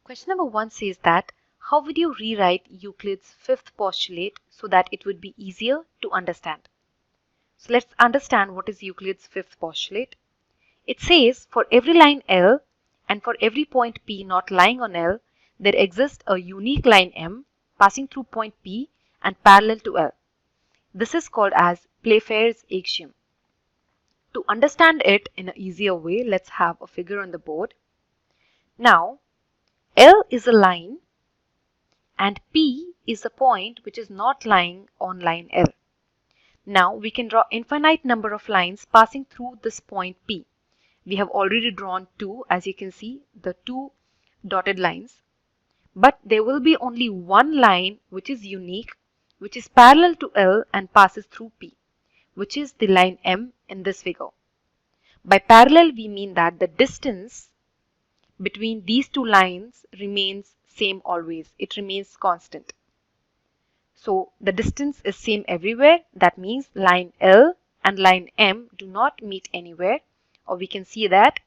Question number 1 says that how would you rewrite Euclid's fifth postulate so that it would be easier to understand? So let's understand what is Euclid's fifth postulate. It says for every line L and for every point P not lying on L, there exists a unique line M passing through point P and parallel to L. This is called as Playfair's axiom. To understand it in an easier way, let's have a figure on the board. Now, L is a line and P is a point which is not lying on line L. Now we can draw infinite number of lines passing through this point P. We have already drawn two, as you can see, the two dotted lines. But there will be only one line which is unique, which is parallel to L and passes through P, which is the line M in this figure. By parallel, we mean that the distance between these two lines remains same always. It remains constant. So the distance is same everywhere. That means line L and line M do not meet anywhere, or we can see that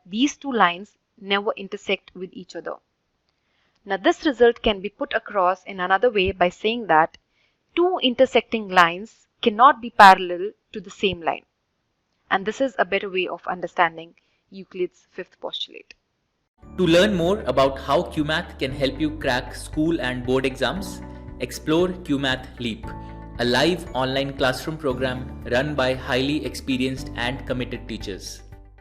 these two lines never intersect with each other. Now this result can be put across in another way by saying that two intersecting lines cannot be parallel to the same line. And this is a better way of understanding Euclid's fifth postulate. To learn more about how QMath can help you crack school and board exams, explore QMath Leap, a live online classroom program run by highly experienced and committed teachers.